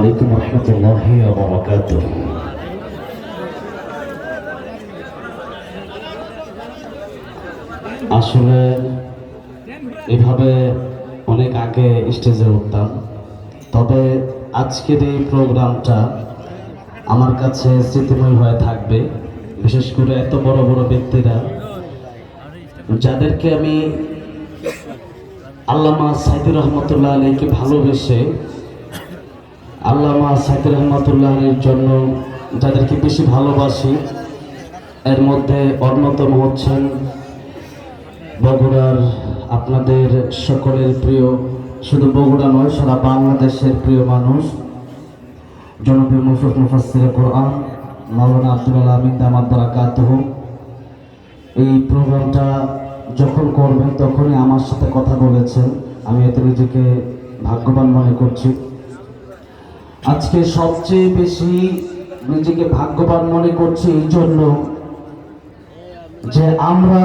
আলাইকুম রহমতুল্লাহি ওয়া বারাকাতুহু। আসলে এভাবে অনেক আগে স্টেজে উঠতাম, তবে আজকের এই প্রোগ্রামটা আমার কাছে স্মৃতিময় হয়ে থাকবে। বিশেষ করে এত বড় বড় ব্যক্তিরা, যাদেরকে আমি আল্লামা সাইদুর রহমতুল্লাহ আলাইকে ভালোবেসে, আল্লামা সাইদুর রহমতুল্লাহ আলাইর জন্য যাদেরকে বেশি ভালোবাসি, এর মধ্যে অন্যতম হচ্ছেন বগুড়ার আপনাদের সকলের প্রিয়, শুধু বগুড়া নয় সারা বাংলাদেশের প্রিয় মানুষ, জনপ্রিয় মুফাসসিরে কোরআন মাওলানা আব্দুল আমিন দামাত বারাকাতুহু। এই প্রোগ্রামটা যখন করবেন তখনই আমার সাথে কথা বলেছেন, আমি এতে নিজেকে ভাগ্যবান মনে করছি। আজকে সবচেয়ে বেশি নিজেকে ভাগ্যবান মনে করছি এই জন্য যে আমরা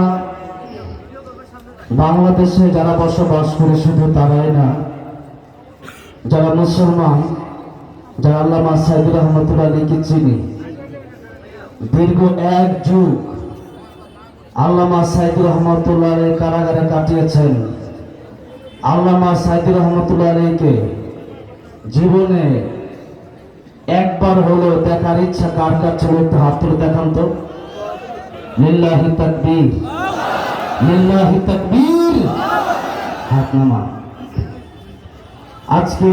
বাংলাদেশে যারা বসবাস করে, শুধু তারাই না, যারা মুসলমান, যারা আল্লামা সাইদুর রহমতুল্লাহ আলাইকে চিনি, দীর্ঘ এক যুগ আল্লামা সাইদুর রহমতুল্লাহ আলাইহি কারাগারে কাটিয়েছেন। আল্লামা সাইদুর রহমতুল্লাহ আলাইকে জীবনে একবার হলো দেখার ইচ্ছা কার কার ছিল? একটু হাত তুলে দেখান তো। লিল্লাহি তাকবীর, লিল্লাহি তাকবীর। হাত নামা। আজকে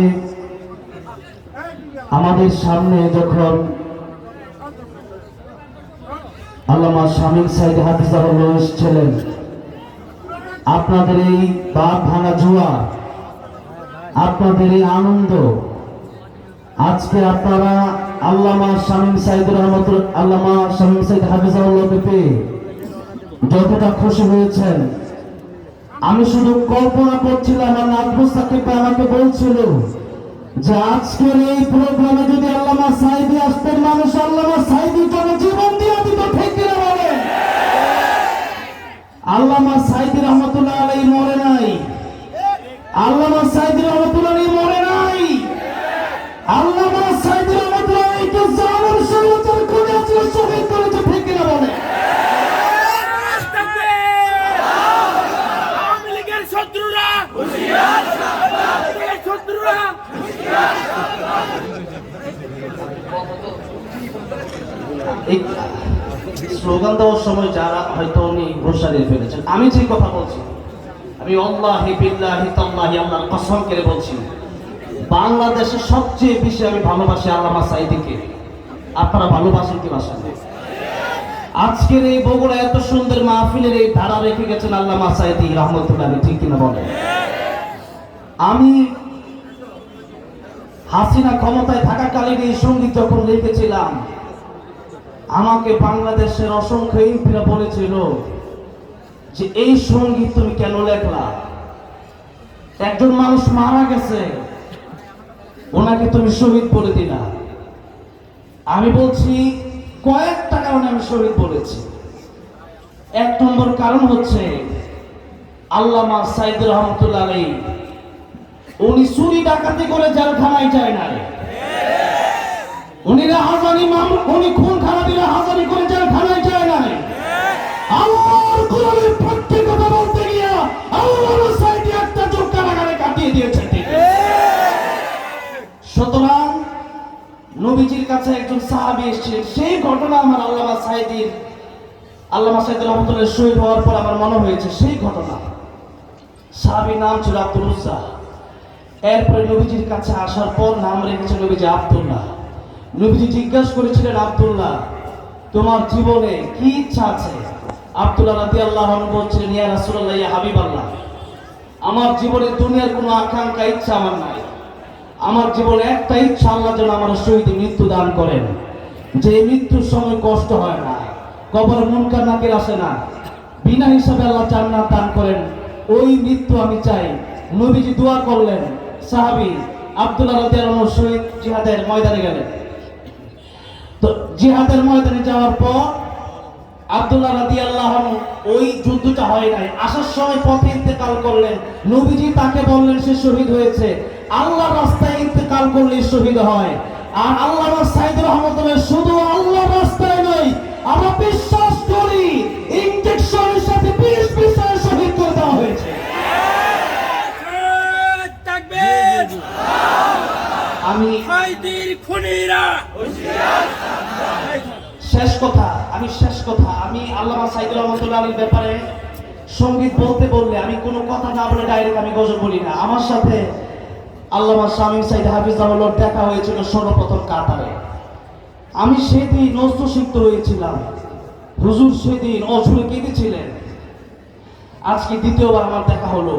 আমাদের সামনে যখন আল্লামা শামীম সাইদ হাফিজাহুল্লাহ এসেছিলেন, আপনাদের এই বাপ ভাঙা জুয়া, আপনাদের এই আনন্দ, আজকে আপনারা আল্লামা শামীম সাইদুর রহমতুল্লাহ, আল্লামা শামীম সাইদ হাফিজাহুল্লাহকে পেয়ে যতটা খুশি হয়েছেন, আমি শুধু কল্পনা করছিলাম। আর নাজমুস সাকিব আমাকে বলছিল যে আজকের এই প্রোগ্রামে যদি আল্লামা সাইদি আসতেন, মানুষ আল্লামা সাইদির জন্য জীবন দিয়ে দিত। ঠিক কিনা বলেন? আল্লামা সাইদি রহমতুল্লাহ আলাইহি মরে নাই, আল্লামা সাইদি রহমতুল্লাহ আলাইহি মরে নাই। আল্লামা সাইদি রহমতুল্লাহ আলাইহিকে জালেম সৈয়দের কোনে আছে শহীদ করেছে। ঠিক কিনা বলেন? আওয়ামী লীগের শত্রুরা হুঁশিয়ার, আওয়ামী লীগের শত্রুরা হুঁশিয়ার। স্লোগান দেওয়ার সময় যারা হয়তো উনি ঘোষণা ফেলেছেন, আমি যে কথা বলছি, আমি আল্লাহি বিল্লাহি তাল্লাহি আল্লাহর কসম করে বলছি, বাংলাদেশে সবচেয়ে বেশি আমি ভালোবাসি আল্লামা সাইদিকে। আপনারা ভালোবাসেন কি বাসেন? আজকের এই বগুড়া এত সুন্দর মাহফিলের এই ধারা রেখে গেছেন আল্লামা সাইদি রহমতুল্লাহ আলাইহি। ঠিক কিনা বলেন? আমি হাসিনা ক্ষমতায় থাকাকালীন এই সঙ্গীত যখন লিখেছিলাম, আমাকে বাংলাদেশের অসংখ্য এমপিরা বলেছিল যে এই সঙ্গীত তুমি কেন লেখলা? একজন মানুষ মারা গেছে, ওনাকে তুমি শহীদ বলে দিলা। আমি বলছি কয়েকটা কারণে আমি শহীদ বলেছি। এক নম্বর কারণ হচ্ছে আল্লামা সাইদুর রহমতুল্লাহ আলাইহি উনি চুরি ডাকাতি করে জেলখানায় যায় নাই, উনি রাহাজানি উনি খুন খারাপিরা হাজারি করে জেলখানায় যায় নাই। আল্লাহর কোরআনের পক্ষে কথা বলতে গিয়া আল্লামা সাইদি একটা যুগ কারাগারে কাটিয়ে দিয়েছে। সুতরাং নবীজির কাছে একজন সাহাবী এসেছিলেন, সেই ঘটনা আমার আল্লামা সাইদুর রহমতুল্লাহ শহীদ হওয়ার পর আমার মনে হয়েছে সেই ঘটনা। সাহাবীর নাম ছিল আব্দুল উজ্জা। এরপরে নবীজির কাছে আসার পর নাম রেখেছে নবীজি আব্দুল্লাহ। নবীজি জিজ্ঞাসা করেছিলেন, আব্দুল্লাহ তোমার জীবনে কি ইচ্ছা আছে? আব্দুল্লাহ রাদিয়াল্লাহু আনহু বলছিলেন, ইয়া রাসূলুল্লাহ, ইয়া হাবিবাল্লাহ, আমার জীবনে দুনিয়ার কোনো আকাঙ্ক্ষা ইচ্ছা আমার নাই। আমার জীবনে একটা ইচ্ছা, আল্লাহ যেন আমার শহীদ মৃত্যু দান করেন, যে মৃত্যুর সময় কষ্ট হয় না, কবরে মুনকার নাকির আসে না, বিনা হিসাবে আল্লাহ জান্নাত দান করেন, ওই মৃত্যু আমি চাই। নবীজি দোয়া করলেন। সাহাবী আব্দুল্লাহ রাদিয়াল্লাহু আনহু শহীদ জিহাদের ময়দানে গেলেন। তো জিহাদের ময়দানে যাওয়ার পর আব্দুল্লাহ রাদিয়াল্লাহু আনহু ওই যুদ্ধটা হয় নাই, আসার সময় পথে ইন্তেকাল করলেন। নবীজি তাকে বললেন সে শহীদ হয়েছে। আল্লাহর রাস্তায় ইন্তেকাল ইন্তেকাল করলে শহীদ হয়। আর আল্লামা সাইদ রহমতুল্লাহ শুধু আল্লাহ রাস্তায় নয়, আমরা বিশ্বাস করি ইনজেকশনের সাথে 20 বিষয়ে শহীদ করে দেওয়া হয়েছে। আমি শেষ কথা আমি আল্লামা সাইদ রহমতুল্লাহ আলীর ব্যাপারে সঙ্গীত বলতে বললে আমি কোনো কথা না বলে ডাইরেক্ট আমি গজল বলি না। আমার সাথে আল্লামা শামীম সাইদ হাফিজাহুল্লাহ দেখা হয়েছিল সর্বপ্রথম কাতারে। আমি সেদিন নজরুল শিখতে হয়েছিলাম, হুজুর সেদিন অঝুরে কেঁদেছিলেন। আজকে দ্বিতীয়বার আমার দেখা হলো।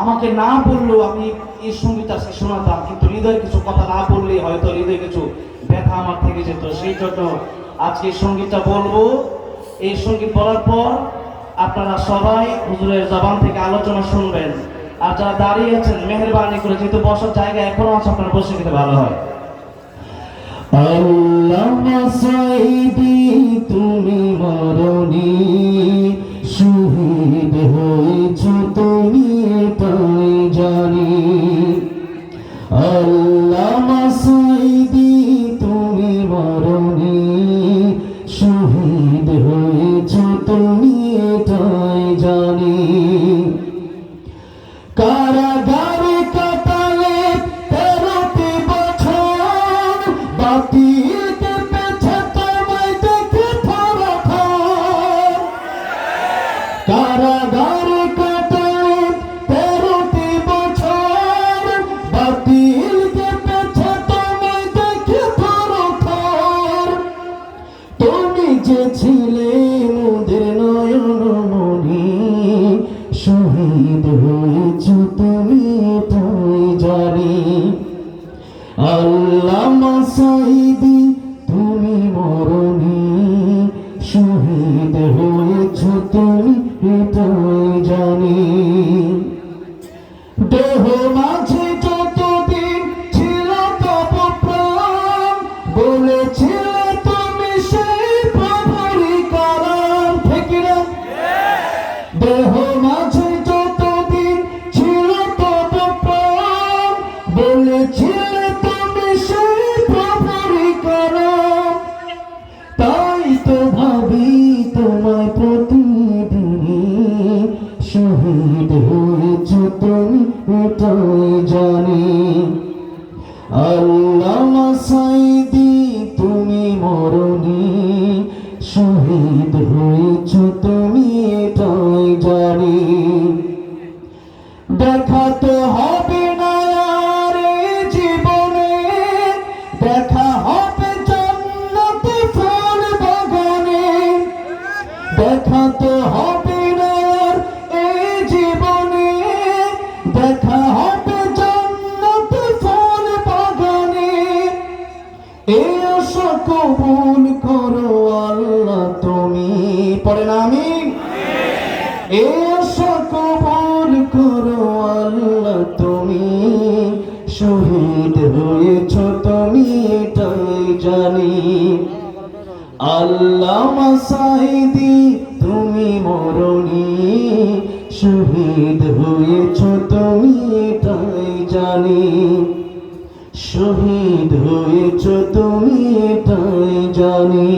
আমাকে না বললেও আমি এই সঙ্গীত আজকে শোনাতাম, কিন্তু হৃদয় কিছু কথা না বললে হয়তো হৃদয় কিছু ব্যথা আমার থেকে যেত। সেই জন্য আজকে সঙ্গীতটা বলবো। এই সঙ্গীত বলার পর আপনারা সবাই হুজুরের জবান থেকে আলোচনা শুনবেন। আর যারা দাঁড়িয়ে আছেন মেহেরবানি করে, যেহেতু বসার জায়গা এখনো আছে, আপনারা বসে খেতে ভালো হয়। আল্লামা সাইদি তুমি মরণি, শহীদ হয়েছ তুমি তাই জানি। আল্লামা সাইদি তুমি মরণি, শহীদ হয়েছ তুমি তাই জানি। কারাগারে কাটালে 13টি বছর, বাতিলকে পেছে তোমায় দেখে থরথর। কারাগারে কাটালে 13টি বছর, বাতিলকে পেছে তোমায় দেখে থরথর। তুমি যে ছিলে মোদের নয়নমণি, শহীদ হয়েছ তুমি তাই জানি। আল্লামা সাইদি তুমি মরণি, শহীদ হয়েছ তুমি তাই জানি। দেহ মাঝে যতদিন ছিল তব প্রাণ, বলেছিলে তুমি সেই প্রভুরই কারাম। ঠিক না? দেহ মাঝে যতদিন ছিল তব প্রাণ, বলেছিলে তুমি সেই প্রভুরই কারাম। তাই তো ভাবি তোমায় প্রতিদিনই, শহীদ হয়েছ তুমি এটাই জানি। আল্লামা সাইদি তুমি মরণি, শহীদ হয়েছ তুমি এটাই জানি। দেখা তো হবে না আর এই জীবনে, দেখা হবে জান্নাতে ফুল বাগানে। দেখা তো হবে না আর এই জীবনে, দেখা হবে জান্নাতে ফুল বাগানে। এই আশা কবুল করো আল্লাহ তুমি, পড়েন আমিন। এই আশা কবুল করো আল্লাহ তুমি, শহীদ হয়েছ তুমি এটাই জানি। আল্লামা সাইদি তুমি মরণি, শহীদ হয়েছ তুমি এটাই জানি। শহীদ হয়েছ তুমি এটাই জানি।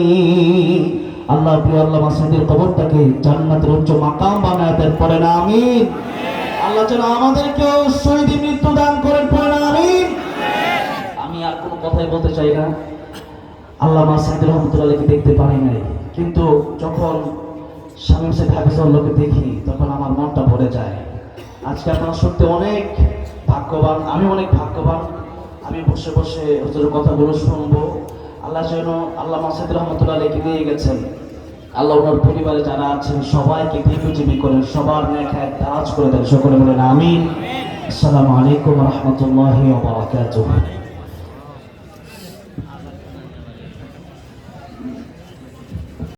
আল্লাহ প্রিয় আল্লামা সাইদের কবরটাকে জান্নাতের উচ্চ মাকাম বানায় দেন, পড়েন আমিন। আল্লাহ যেন আমাদেরকেও শহীদ মৃত্যু দান করেন, পড়েন আমিন। আমি আর কোনো কথাই বলতে চাই না। আল্লামা সাইদ রহমতুল্লাহকে দেখতে পারি নাই, কিন্তু যখন শামীম সাইদ হাফিজাহুল্লাহকে দেখি তখন আমার মনটা ভরে যায়। আজকে আপনারা সত্যি অনেক ভাগ্যবান, আমি অনেক ভাগ্যবান। আমি বসে বসে হুজুরের কথাগুলো শুনবো। আল্লাহ যেন আল্লামা সাইদ রহমতুল্লাহকে নিয়ে গেছেন। আল্লাহ ওনার পরিবারে যারা আছেন সবাইকে দীর্ঘজীবী করেন, সবার নেক হায়াত দারাজ করে দেন। সকলে বলেন আমিন। আসসালামু আলাইকুম ওয়া রাহমাতুল্লাহি ওয়া বারাকাতুহু।